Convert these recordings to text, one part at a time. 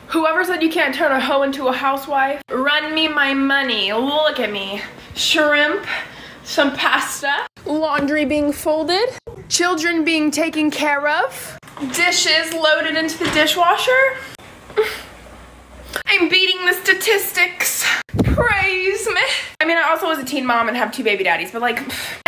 Whoever said you can't turn a hoe into a housewife, run me my money. Look at me. Shrimp, some pasta, laundry being folded, children being taken care of, dishes loaded into the dishwasher. I'm beating the statistics. Praise me. I mean, I also was a teen mom and have 2 baby daddies, but like,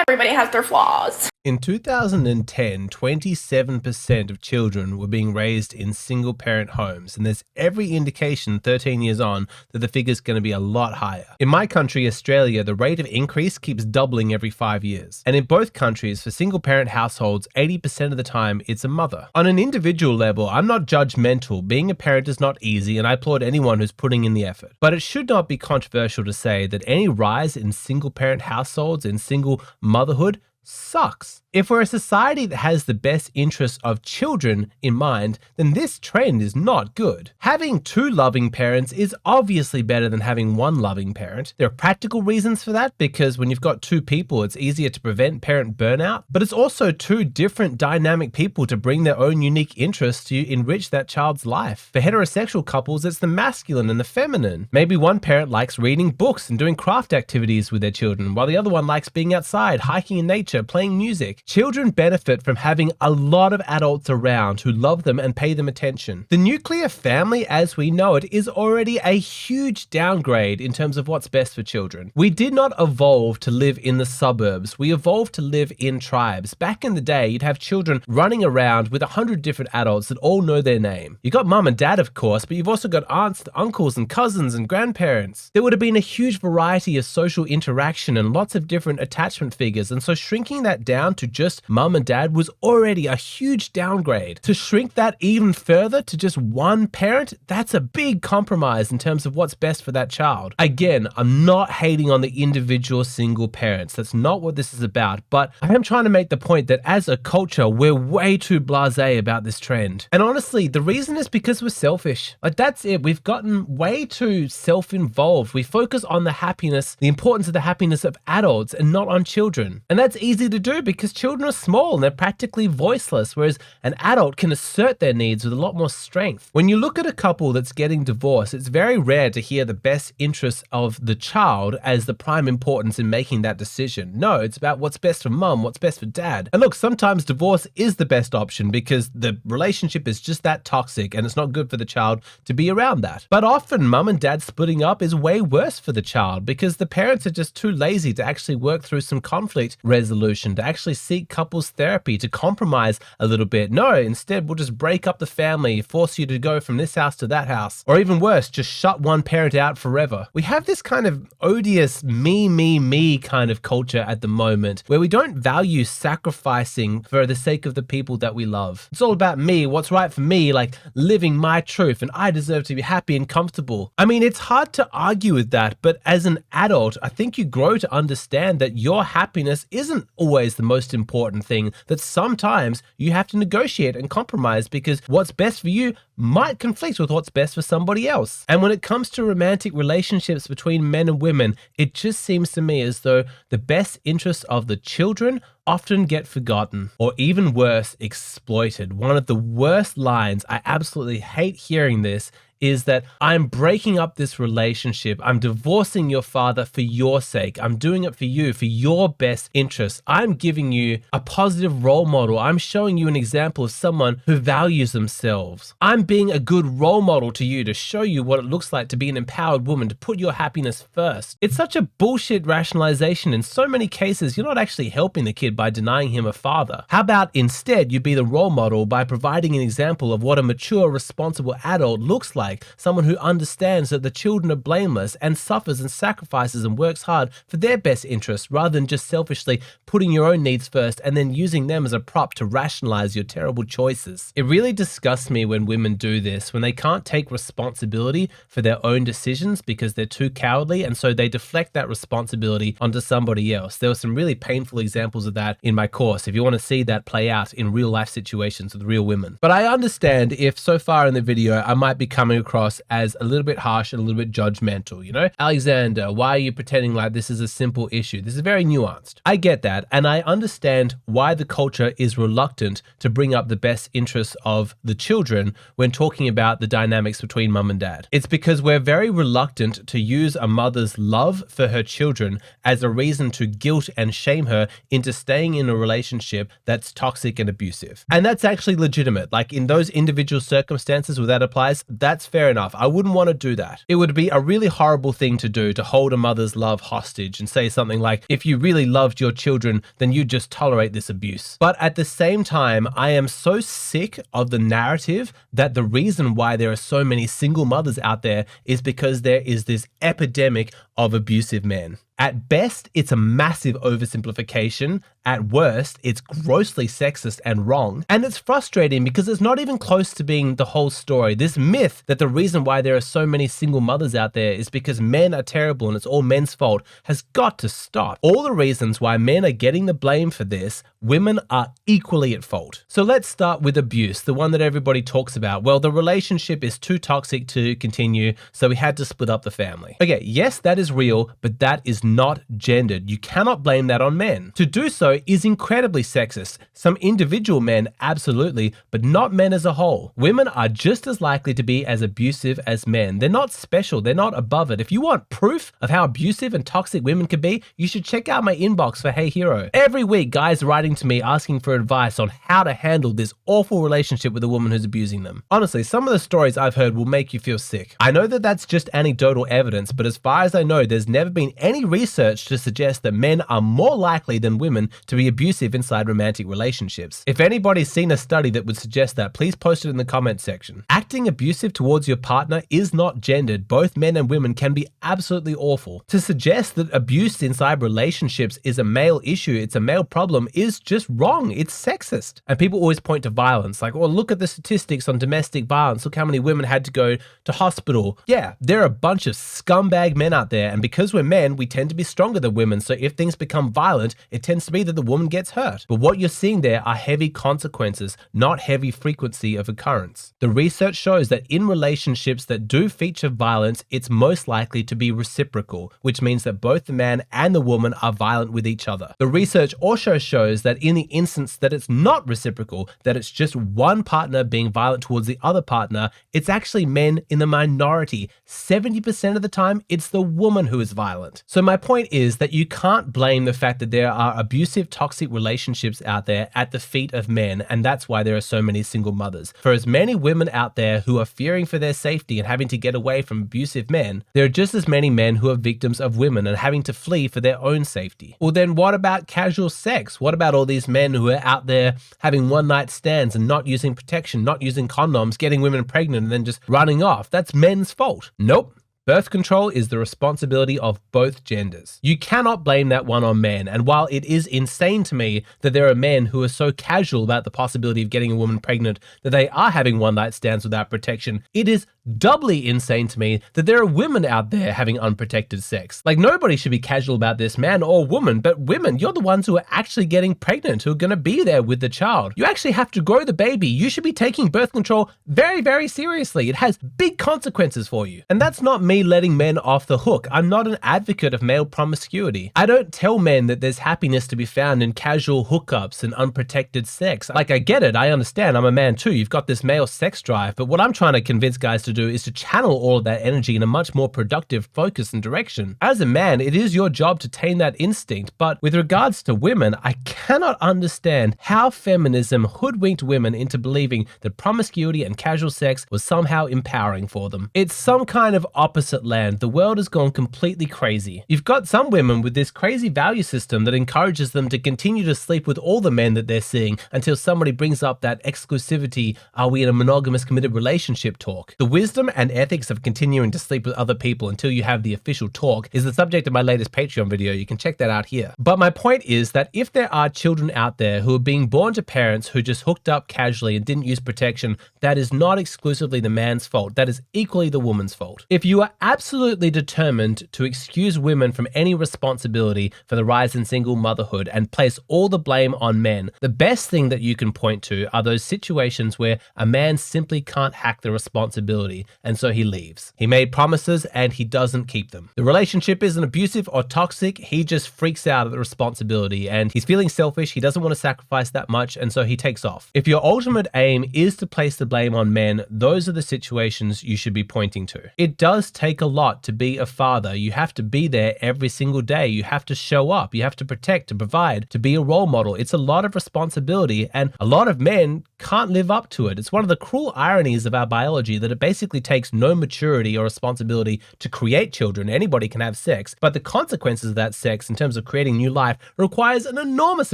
everybody has their flaws. In 2010, 27% of children were being raised in single-parent homes, and there's every indication 13 years on that the figure's going to be a lot higher. In my country, Australia, the rate of increase keeps doubling every 5 years. And in both countries, for single-parent households, 80% of the time, it's a mother. On an individual level, I'm not judgmental. Being a parent is not easy, and I applaud anyone who's putting in the effort. But it should not be controversial to say that any rise in single-parent households and single motherhood sucks. If we're a society that has the best interests of children in mind, then this trend is not good. Having 2 loving parents is obviously better than having 1 loving parent. There are practical reasons for that, because when you've got 2 people, it's easier to prevent parent burnout, but it's also 2 different dynamic people to bring their own unique interests to enrich that child's life. For heterosexual couples, it's the masculine and the feminine. Maybe one parent likes reading books and doing craft activities with their children, while the other one likes being outside, hiking in nature, playing music. Children benefit from having a lot of adults around who love them and pay them attention. The nuclear family, as we know it, is already a huge downgrade in terms of what's best for children. We did not evolve to live in the suburbs. We evolved to live in tribes. Back in the day, you'd have children running around with 100 different adults that all know their name. You got mum and dad, of course, but you've also got aunts, uncles, and cousins and grandparents. There would have been a huge variety of social interaction and lots of different attachment figures, and so shrinking that down to just mum and dad was already a huge downgrade. To shrink that even further to just 1 parent, that's a big compromise in terms of what's best for that child. Again, I'm not hating on the individual single parents. That's not what this is about, but I am trying to make the point that as a culture, we're way too blasé about this trend. And honestly, the reason is because we're selfish. Like, that's it. We've gotten way too self-involved. We focus on the happiness, the importance of the happiness of adults and not on children. And that's easy to do because children are small and they're practically voiceless, whereas an adult can assert their needs with a lot more strength. When you look at a couple that's getting divorced, it's very rare to hear the best interests of the child as the prime importance in making that decision. No, it's about what's best for mum, what's best for dad. And look, sometimes divorce is the best option because the relationship is just that toxic and it's not good for the child to be around that. But often mum and dad splitting up is way worse for the child because the parents are just too lazy to actually work through some conflict resolution, to actually seek couples therapy, to compromise a little bit. No, instead we'll just break up the family, force you to go from this house to that house, or even worse, just shut one parent out forever. We have this kind of odious me kind of culture at the moment where we don't value sacrificing for the sake of the people that we love. It's all about me, what's right for me, like living my truth, and I deserve to be happy and comfortable. I mean, it's hard to argue with that, but as an adult, I think you grow to understand that your happiness isn't always the most important thing, that sometimes you have to negotiate and compromise because what's best for you might conflict with what's best for somebody else. And when it comes to romantic relationships between men and women, it just seems to me as though the best interests of the children often get forgotten, or even worse, exploited. One of the worst lines, I absolutely hate hearing this, is that I'm breaking up this relationship. I'm divorcing your father for your sake. I'm doing it for you, for your best interests. I'm giving you a positive role model. I'm showing you an example of someone who values themselves. I'm being a good role model to you to show you what it looks like to be an empowered woman, to put your happiness first. It's such a bullshit rationalization. In so many cases, you're not actually helping the kid by denying him a father. How about instead you be the role model by providing an example of what a mature, responsible adult looks like? Someone who understands that the children are blameless and suffers and sacrifices and works hard for their best interests rather than just selfishly putting your own needs first and then using them as a prop to rationalize your terrible choices. It really disgusts me when women do this, when they can't take responsibility for their own decisions because they're too cowardly, and so they deflect that responsibility onto somebody else. There were some really painful examples of that in my course if you want to see that play out in real life situations with real women. But I understand if so far in the video I might be coming across as a little bit harsh and a little bit judgmental. You know, Alexander, why are you pretending like this is a simple issue? This is very nuanced. I get that, and I understand why the culture is reluctant to bring up the best interests of the children when talking about the dynamics between mum and dad. It's because we're very reluctant to use a mother's love for her children as a reason to guilt and shame her into staying in a relationship that's toxic and abusive. And that's actually legitimate. Like in those individual circumstances where that applies, that's fair enough. I wouldn't want to do that. It would be a really horrible thing to do, to hold a mother's love hostage and say something like, if you really loved your children, then you'd just tolerate this abuse. But at the same time, I am so sick of the narrative that the reason why there are so many single mothers out there is because there is this epidemic of abusive men. At best, it's a massive oversimplification. At worst, it's grossly sexist and wrong. And it's frustrating because it's not even close to being the whole story. This myth that the reason why there are so many single mothers out there is because men are terrible and it's all men's fault has got to stop. All the reasons why men are getting the blame for this, women are equally at fault. So let's start with abuse, the one that everybody talks about. Well, the relationship is too toxic to continue, so we had to split up the family. Okay, yes, that is real, but that is not gendered. You cannot blame that on men. To do so is incredibly sexist. Some individual men, absolutely, but not men as a whole. Women are just as likely to be as abusive as men. They're not special. They're not above it. If you want proof of how abusive and toxic women can be, you should check out my inbox for Hey Hero. Every week, guys writing to me asking for advice on how to handle this awful relationship with a woman who's abusing them. Honestly, some of the stories I've heard will make you feel sick. I know that that's just anecdotal evidence, but as far as I know, there's never been any research to suggest that men are more likely than women to be abusive inside romantic relationships. If anybody's seen a study that would suggest that, please post it in the comment section. Acting abusive towards your partner is not gendered. Both men and women can be absolutely awful. To suggest that abuse inside relationships is a male issue, it's a male problem, is just wrong. It's sexist. And people always point to violence, like, oh, look at the statistics on domestic violence. Look how many women had to go to hospital. Yeah, there are a bunch of scumbag men out there, and because we're men, we tend to be stronger than women, so if things become violent, it tends to be that the woman gets hurt. But what you're seeing there are heavy consequences, not heavy frequency of occurrence. The research shows that in relationships that do feature violence, it's most likely to be reciprocal, which means that both the man and the woman are violent with each other. The research also shows that in the instance that it's not reciprocal, that it's just one partner being violent towards the other partner, it's actually men in the minority. 70% of the time, it's the woman who is violent. So my point is that you can't blame the fact that there are abusive, toxic relationships out there at the feet of men, and that's why there are so many single mothers. For as many women out there who are fearing for their safety and having to get away from abusive men, there are just as many men who are victims of women and having to flee for their own safety. Well, then what about casual sex? What about all these men who are out there having one-night stands and not using protection, not using condoms, getting women pregnant and then just running off? That's men's fault. Nope. Birth control is the responsibility of both genders. You cannot blame that one on men, and while it is insane to me that there are men who are so casual about the possibility of getting a woman pregnant that they are having one-night stands without protection, it is doubly insane to me that there are women out there having unprotected sex. Like, nobody should be casual about this, man or woman, but women, you're the ones who are actually getting pregnant, who are going to be there with the child. You actually have to grow the baby. You should be taking birth control very, very seriously. It has big consequences for you. And that's not me letting men off the hook. I'm not an advocate of male promiscuity. I don't tell men that there's happiness to be found in casual hookups and unprotected sex. Like, I get it. I understand. I'm a man too. You've got this male sex drive. But what I'm trying to convince guys to do is to channel all of that energy in a much more productive focus and direction. As a man, it is your job to tame that instinct. But with regards to women, I cannot understand how feminism hoodwinked women into believing that promiscuity and casual sex was somehow empowering for them. It's some kind of opposite land. The world has gone completely crazy. You've got some women with this crazy value system that encourages them to continue to sleep with all the men that they're seeing until somebody brings up that exclusivity, are we in a monogamous committed relationship talk. The wisdom and ethics of continuing to sleep with other people until you have the official talk is the subject of my latest Patreon video. You can check that out here. But my point is that if there are children out there who are being born to parents who just hooked up casually and didn't use protection, that is not exclusively the man's fault. That is equally the woman's fault. If you are absolutely determined to excuse women from any responsibility for the rise in single motherhood and place all the blame on men, the best thing that you can point to are those situations where a man simply can't hack the responsibility and so he leaves. He made promises and he doesn't keep them. The relationship isn't abusive or toxic, he just freaks out at the responsibility and he's feeling selfish, he doesn't want to sacrifice that much and so he takes off. If your ultimate aim is to place the blame on men, those are the situations you should be pointing to. It does take a lot to be a father. You have to be there every single day. You have to show up. You have to protect, to provide, to be a role model. It's a lot of responsibility and a lot of men can't live up to it. It's one of the cruel ironies of our biology that it basically takes no maturity or responsibility to create children. Anybody can have sex, but the consequences of that sex in terms of creating new life requires an enormous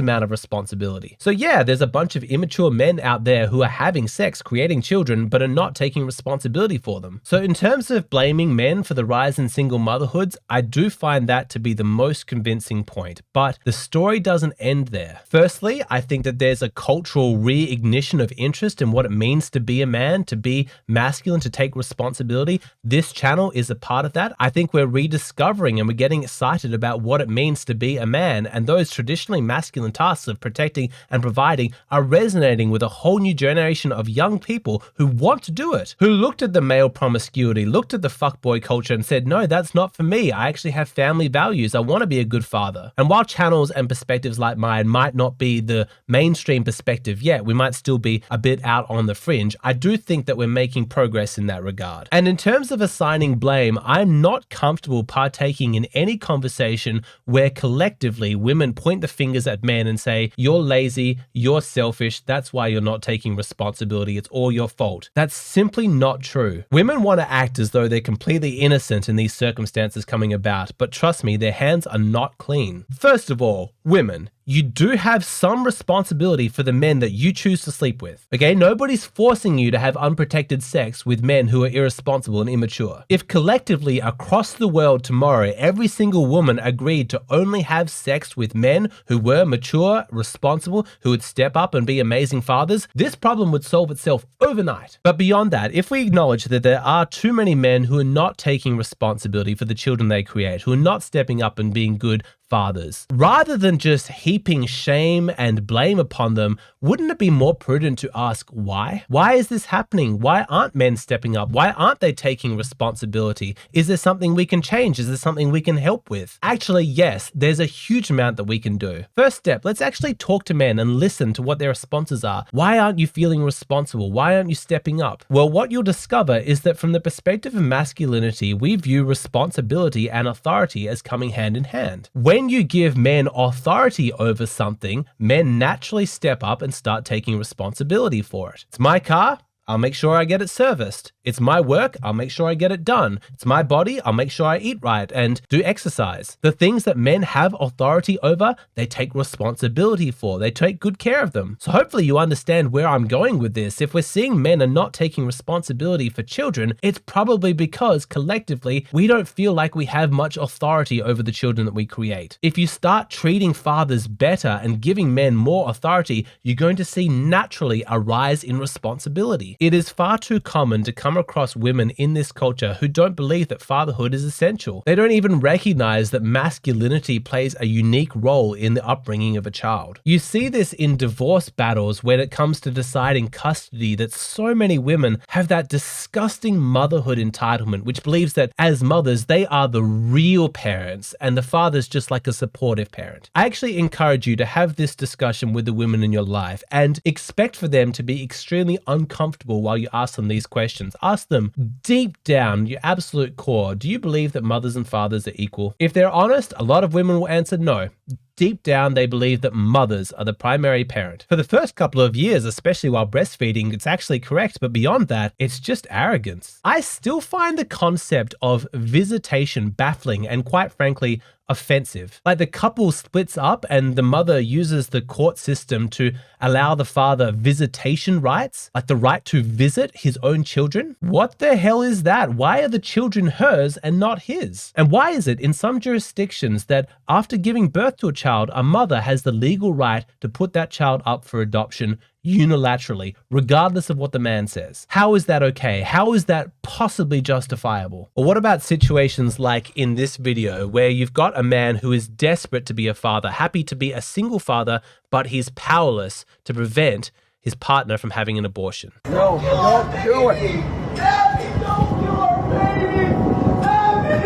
amount of responsibility. So yeah, there's a bunch of immature men out there who are having sex, creating children, but are not taking responsibility for them. So in terms of blaming men for the rise in single motherhoods, I do find that to be the most convincing point, but the story doesn't end there. Firstly, I think that there's a cultural reignition of interest in what it means to be a man, to be masculine, to take responsibility. This channel is a part of that. I think we're rediscovering and we're getting excited about what it means to be a man, and those traditionally masculine tasks of protecting and providing are resonating with a whole new generation of young people who want to do it, who looked at the male promiscuity, looked at the fuckboy culture and said, no, that's not for me. I actually have family values. I want to be a good father. And while channels and perspectives like mine might not be the mainstream perspective yet, we might still be a bit out on the fringe, I do think that we're making progress in that regard. And in terms of assigning blame, I'm not comfortable partaking in any conversation where collectively women point the fingers at men and say, you're lazy, you're selfish, that's why you're not taking responsibility, it's all your fault. That's simply not true. Women want to act as though they're completely innocent in these circumstances coming about, but trust me, their hands are not clean. First of all, women, you do have some responsibility for the men that you choose to sleep with. Okay, nobody's forcing you to have unprotected sex with men who are irresponsible and immature. If collectively across the world tomorrow, every single woman agreed to only have sex with men who were mature, responsible, who would step up and be amazing fathers, this problem would solve itself overnight. But beyond that, if we acknowledge that there are too many men who are not taking responsibility for the children they create, who are not stepping up and being good fathers, rather than just heaping shame and blame upon them, wouldn't it be more prudent to ask why? Why is this happening? Why aren't men stepping up? Why aren't they taking responsibility? Is there something we can change? Is there something we can help with? Actually, yes, there's a huge amount that we can do. First step, let's actually talk to men and listen to what their responses are. Why aren't you feeling responsible? Why aren't you stepping up? Well, what you'll discover is that from the perspective of masculinity, we view responsibility and authority as coming hand in hand. When you give men authority over something, men naturally step up and start taking responsibility for it. It's my car, I'll make sure I get it serviced. It's my work, I'll make sure I get it done. It's my body, I'll make sure I eat right and do exercise. The things that men have authority over, they take responsibility for. They take good care of them. So hopefully you understand where I'm going with this. If we're seeing men are not taking responsibility for children, it's probably because collectively we don't feel like we have much authority over the children that we create. If you start treating fathers better and giving men more authority, you're going to see naturally a rise in responsibility. It is far too common to come across women in this culture who don't believe that fatherhood is essential. They don't even recognize that masculinity plays a unique role in the upbringing of a child. You see this in divorce battles when it comes to deciding custody, that so many women have that disgusting motherhood entitlement, which believes that as mothers, they are the real parents and the father's just like a supportive parent. I actually encourage you to have this discussion with the women in your life and expect for them to be extremely uncomfortable while you ask them these questions. Ask them deep down, your absolute core, do you believe that mothers and fathers are equal? If they're honest, a lot of women will answer no. Deep down, they believe that mothers are the primary parent. For the first couple of years, especially while breastfeeding, it's actually correct, but beyond that, it's just arrogance. I still find the concept of visitation baffling and quite frankly, offensive. Like the couple splits up and the mother uses the court system to allow the father visitation rights, like the right to visit his own children. What the hell is that? Why are the children hers and not his? And why is it in some jurisdictions that after giving birth to a child, a mother has the legal right to put that child up for adoption unilaterally, regardless of what the man says. How is that okay? How is that possibly justifiable? Or what about situations like in this video where you've got a man who is desperate to be a father, happy to be a single father, but he's powerless to prevent his partner from having an abortion? No, don't do it. Daddy, don't kill our baby! Daddy!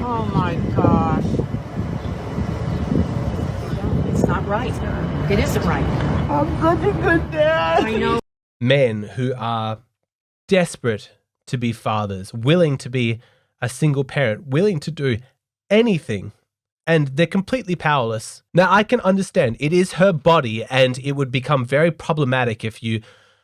Oh my gosh. It's not right. It isn't right. I'm such a good dad. I know. Men who are desperate to be fathers, willing to be a single parent, willing to do anything, and they're completely powerless. Now, I can understand it is her body, and it would become very problematic if you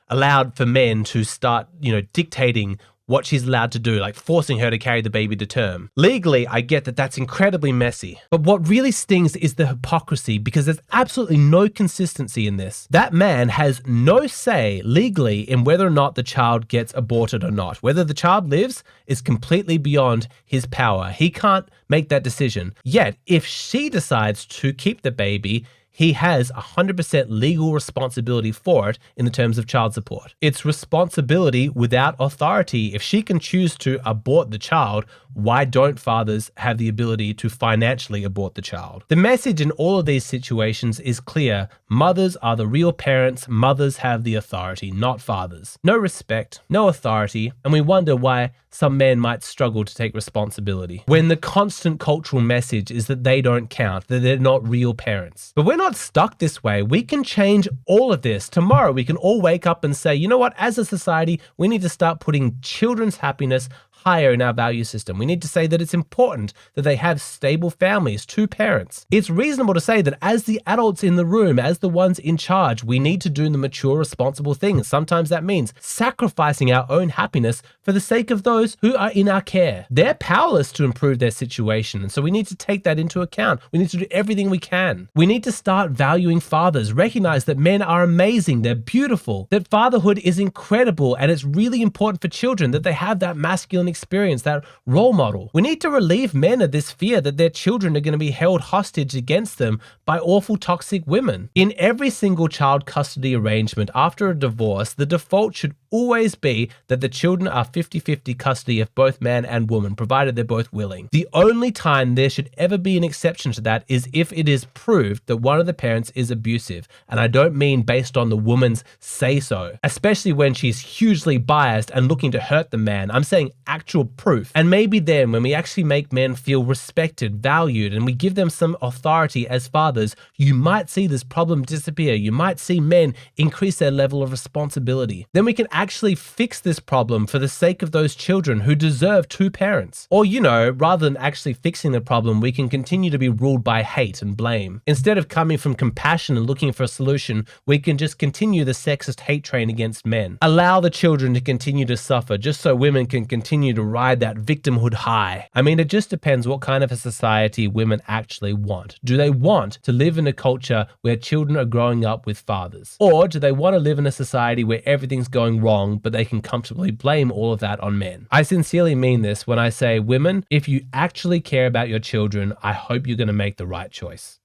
allowed for men to start, dictating what she's allowed to do, like forcing her to carry the baby to term. Legally, I get that that's incredibly messy. But what really stings is the hypocrisy, because there's absolutely no consistency in this. That man has no say legally in whether or not the child gets aborted or not. Whether the child lives is completely beyond his power. He can't make that decision. Yet, if she decides to keep the baby, he has 100% legal responsibility for it in the terms of child support. It's responsibility without authority. If she can choose to abort the child, why don't fathers have the ability to financially abort the child? The message in all of these situations is clear. Mothers are the real parents. Mothers have the authority, not fathers. No respect, no authority, and we wonder why some men might struggle to take responsibility when the constant cultural message is that they don't count, that they're not real parents. But we're not stuck this way. We can change all of this. Tomorrow, we can all wake up and say, you know what, as a society, we need to start putting children's happiness higher in our value system. We need to say that it's important that they have stable families, 2 parents. It's reasonable to say that as the adults in the room, as the ones in charge, we need to do the mature, responsible thing. Sometimes that means sacrificing our own happiness for the sake of those who are in our care. They're powerless to improve their situation, and so we need to take that into account. We need to do everything we can. We need to start valuing fathers, recognize that men are amazing, they're beautiful, that fatherhood is incredible, and it's really important for children that they have that masculine experience, that role model. We need to relieve men of this fear that their children are going to be held hostage against them by awful toxic women. In every single child custody arrangement after a divorce, the default should always be that the children are 50-50 custody of both man and woman, provided they're both willing. The only time there should ever be an exception to that is if it is proved that one of the parents is abusive. And I don't mean based on the woman's say-so, especially when she's hugely biased and looking to hurt the man. I'm saying actual proof. And maybe then when we actually make men feel respected, valued, and we give them some authority as fathers, you might see this problem disappear. You might see men increase their level of responsibility. Then we can actually fix this problem for the sake of those children who deserve 2 parents. Or, rather than actually fixing the problem, we can continue to be ruled by hate and blame. Instead of coming from compassion and looking for a solution, we can just continue the sexist hate train against men. Allow the children to continue to suffer just so women can continue to ride that victimhood high. I mean, it just depends what kind of a society women actually want. Do they want to live in a culture where children are growing up with fathers? Or do they want to live in a society where everything's going wrong, but they can comfortably blame all of that on men? I sincerely mean this when I say, women, if you actually care about your children, I hope you're going to make the right choice.